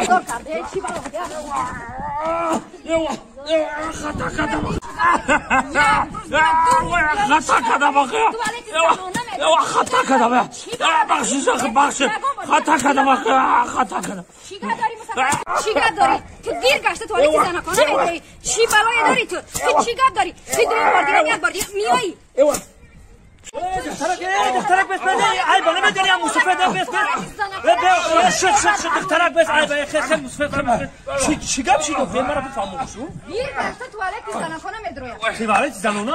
بازار کرده چی بالا خطا کردم خطا کردم خطا کردم بخشیش بخش خطا کردم خطا کردم چیگاه داری تو دیر گشته توالتی زنکانه میداری چی بلای داری تو چیگاه داری بدون باردی یک باردی میایی دخترک بس بده ای بنا بدونی هم مصفه ده بس شد دخترک بس ای بای خیلی مصفه چی گپ چی دو مرا بفهمم شو دیر گشته توالتی زنکانه میدرویا توالت زنونه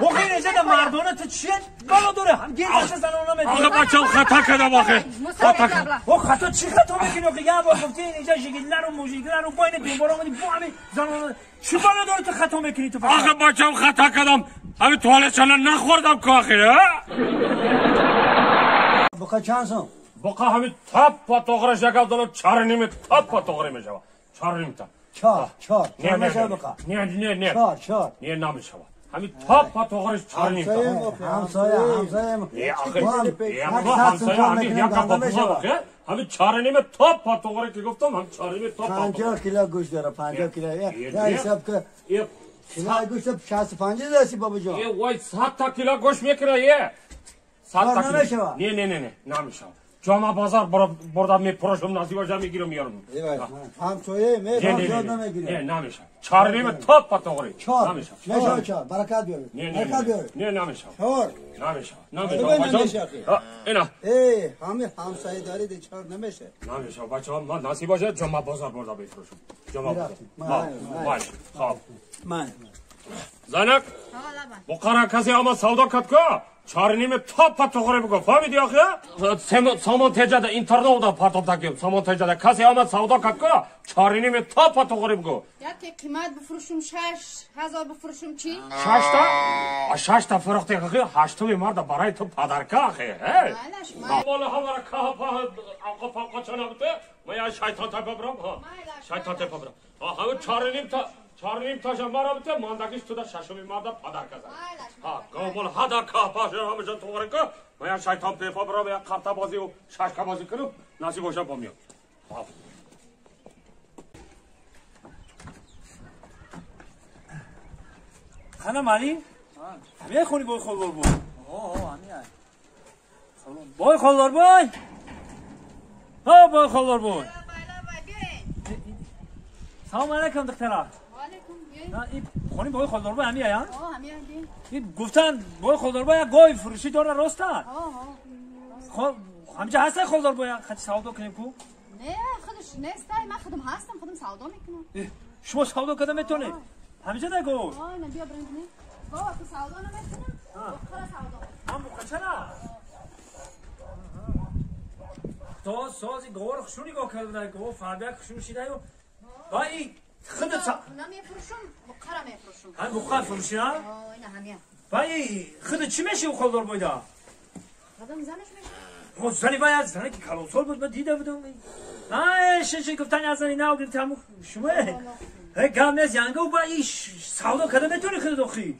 او خیلی زده مردونه تو چیه بالا دوره هم دیر گشته زنونه میدرویا آخه بچه‌م خطا کردم آخه خطا کردم او خطا چی خطا میکنی آخه یه بار گفتی اینجا جگیلر و موجیگلر و باین دیوار اومدی بو همین زنونه چی بالا دوره تو خطا میکنی تو آخه بچه‌م خطا کردم همین توالت چنان نخوردم که آخه بقا چند سم بقا همین تپ و توغرش یک دلار 4.5 تپ و توغره میشود 4.5 تپ چهار نه نمیشه همین تپ و توغرش 4.5 تپ همسایه همین 4.5 تپ و توغره که گفتم هم 4.5 تپ 50 کیلو گوشت داره 50 کیلو یا حساب که کیلو گوشت 65 دستی بابا جان وای 100 تا کیلو گوشت میکنه یه 100 تا نمیشه نه نمیشه جامعه بازار بردم میپروشم نزدیک وجه میگیرم میارم همسایه میرم زیاد نمیگیره نمیشه 4.5 تپ و توغره نمیشه 4 برکت بیاره نه نمیشه 4 نمیشه اینا همه همسایه دارید 4 نمیشه بچه ها من نصیب باشه جمعه بازار برده بفروشم جمعه بازار خب من زنک بقره کسی اما سودا کد که 4.5 تپ توغره بگو فهمیدی آخه سامان تجده اینترنت دا پارتاب تکیم سامان تجده کسی اما سودا کد که 4.5 تپ توغره بگو یک قیمت بفروشم 6,000 بفروشم چی 6 تا فروخته که 8 مرد برای تو پدرکه آخه والا همارا که آقا چنه بوده من یا شیطان تایپه برم شیطان تایپه برم همه 4.5 تاش مرا بوده ماندگیش تو دا 6 مرد پدرکه زن گامون هدا که پاشه همیشه توغره که من یا شیطان تایپه برم یا قرطه بازی و ششکه بازی کنم نصیب باشه با میام خانم علی همه خونی بای خالدار بای بای خالدار بای بای خالدار بای سلام علیکم دخترا این خونی بای خالدار بای همی هستن؟ این گفتن بای خالدار بای گوی فروشی داره راسته خب همینجا هسته خالدار بای خیلی سودا کنیم کو؟ نه خودش نیسته من خودم هستم خودم سودا میکنم شما سودا کده میتونی؟ همینجا ده گو نه بیا بریم نه بابا تو سودا نمیکنم بخوره سودا هم بخوره چرا؟ تو سازی گوار خشونی گو کرده گو فربیک خشون شیده و بایی خودت سا نمیفروشم بخوره میفروشم هم بخوره فروشی ها؟ اینا همین بایی خودت چی میشی و خالدار بایده؟ خودم زنش میشه زنی باید زنی که کلانسال بود من دیده بودم نه شنشی گفتن از زنی نه گفت همون شما گم نیست یعنگو با ایش سودا کده میتونی خود دخی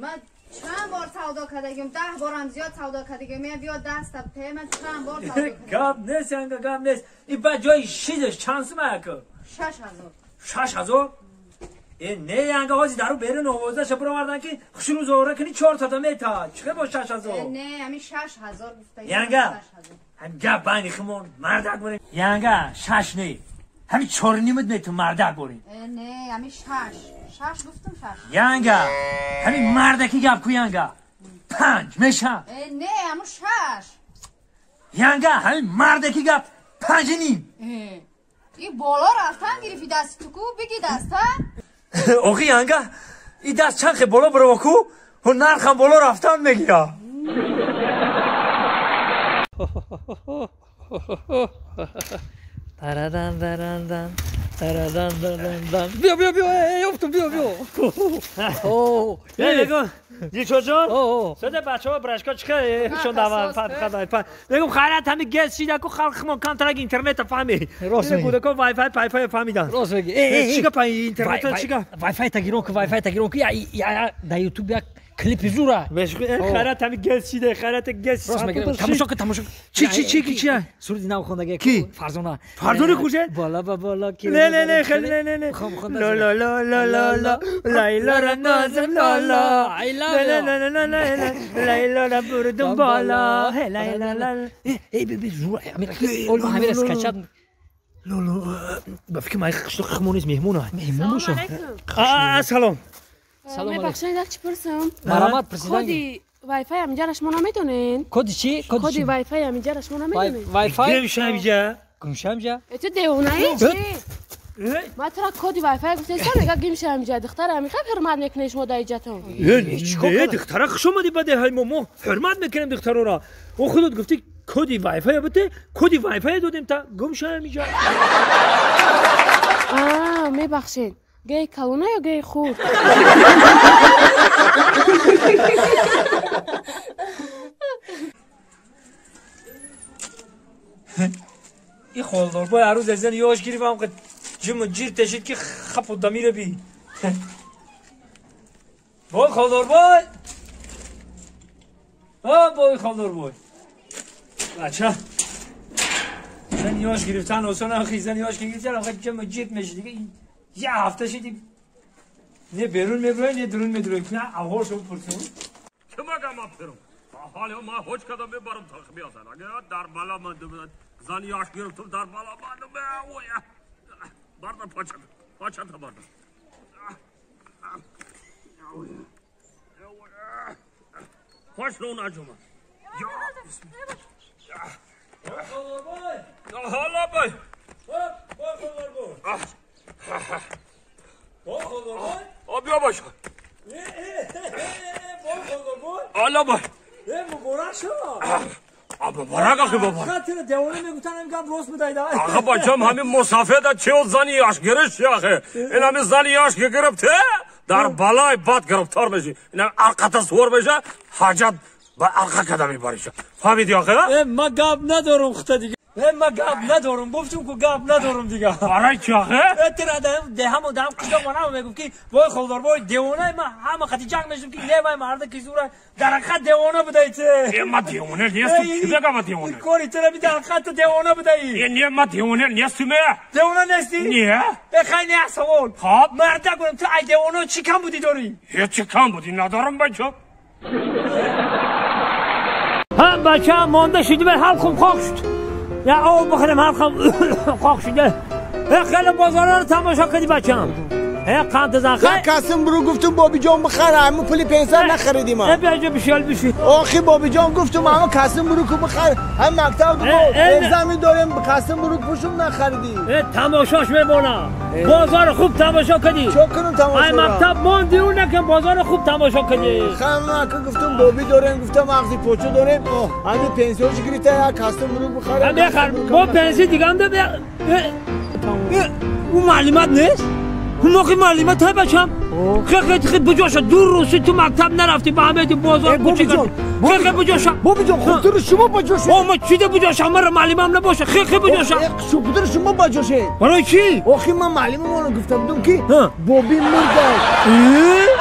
من چند بار سودا کردگیم 10 بارم زیاد سودا کردگیم بیا دستم ته من چند بار سودا کردگیم گم نیست یعنگو گم نیست این با جای شیدش چند سمه که 6,000 این نه یعنگو هازی درو بیره نوازه شبرا مردن که خشونو زوره کنی 4 تا میتا چه با 6,000 نه همین 6,000 گفته یعنگو هم گپ بانی خمون مردک بریم یعنگو 6 نه همین 4.5 میتو مردک بریم نه همین 6 گفتم 6 یعنگو همین مردکی گپ کو یعنگو 5 میشه نه همون 6 یعنگو همین مردکی گپ 5 نیم این بالا رفتن گرفتی دست تو کو بگی دست ها آخی یعنگو این دست چند خیلی بالا برو کو و نرخم بالا رفتن میگیره تردن درندن تردن درندن بیا بیا بیا افتم بیا بیا بگو دیچو جان سده بچه ها برشکا چکه شون دوا بگو خیرت همین گز شیده که خلق ما کانترک اینترنت فهمی راست میگی بوده که وای فای پای فای فهمیدن راست میگی چیکار پای اینترنت چیکار وای فای تگیرون که یا در یوتیوب یک کلیپ زوره خیرت همین گز چیده خیرت گز راست میگم تماشا چی سرودی نو خوندگی کی فرزانه خوشه بالا بالا کی نه خیلی نه لا لا لا لا لا لا لیلا را نازم لالا لیلا را بردم بالا لیلا ای بی زور امیر اول همین اسکچات لا با فکر من قشق خمونیز مهمون باشم سلام ببخشید یک چی پرسم مرامت پرسیدن کدی وای فای همینجا را شما نمیدونین کد چی کدی وای فای همینجا را شما نمیدونین وای فای گمشم اینجا تو دیوونه ای چی ما تو را کدی وای فای گفتم میگه گمشم اینجا دختر همیشه حرمت میکنه شما دایجاتون نه دختر شما دی بده های ما حرمت میکنیم دختر را او خودت گفتی کدی وای فای بده کدی وای فای دادیم تا گمشم اینجا میبخشید گی کلونه یا گی خور این خالدار بای هر روز از زن یاش گیریم که جم جیر تشید که خپ و دمیره بی بای خالدار بای بای خالدار بای بچه زن یاش گرفتن آسان اخی زن یاش گرفتن آخه جم جیر میشه دیگه یه هفته شدیم نه بیرون میبرای نه درون میدروی نه اول شما پرسون که مگم اپرم حالا ما هوچ کدام میبرم تخمی آسان اگه در بالا من زن یاش گرفتم در بالا من اویا بردم پاچه تا بردم خوش رو نجومه حالا بای بیا باشه حالا بای مبارک شما مبارک آخی بابا خاطر دیوانه میگفتن امکان روز بدهید آقا بچم همین مسافه چه زنی یاش گرشت آخه این همین زنی یاش که گرفته در بالای باد گرفتار میشه این عرقت سور میشه حاجت با عرقه کدامی باریشه فهمیدی آخه ما گاب ندارم خدا دیگه ما گاب ندارم گفتم که گاب ندارم دیگه برای چی آخه اتر دهم و دهم کجا منم میگم که وای خالدار وای دیوانه ما همه خاطی جنگ میشم که نه وای مرد کی زوره در خط دیوانه بدایته ما دیوانه نیستم چی بگم دیوانه کوری تر بی در خط دیوانه بدایی نه ما دیوانه نیستم دیوانه نیستی نه بخای نه سوال خب مرد گفتم تو ای دیوانه چی کم بودی داری هیچ کم بودی ندارم بچم هم بچه هم مانده شدی به حلقم خاک شد یا آب بخورم حلقم خاک شده خیلی بازارا رو تماشا کردی بچه هم قند زن خیلی قاسم برو گفتم بابی جان بخره همه پولی پنسر نخریدیم ما بیا جو بشیال بشی آخی بابی جان گفتم همه قاسم برو که بخره هم مکتب دو ازمی داریم قاسم برو پوشم نخریدی تماشاش میمونه بازار خوب تماشا کردی چه کنم تماشا ای مکتب موندی اون نکن بازار خوب تماشا کردی خانم که گفتم بابی داریم گفتم مغزی پوچه داریم همین پنسیونش گریته یا قاسم برو بخره هم بخر با پنسی دیگه هم ده اون معلومات نیست اون موقع معلومات های بچم خیلی بجاشا دور روسی تو مکتب نرفتی به همه بازار کوچی کردی خیلی بجاشا بابی جان خب تو شما بجاشه ما چی ده بجاشا مرا معلومم نباشه خیلی بجاشا شو شما بجاشه برای چی؟ آخی من معلومم اونو گفتم که بابی مرده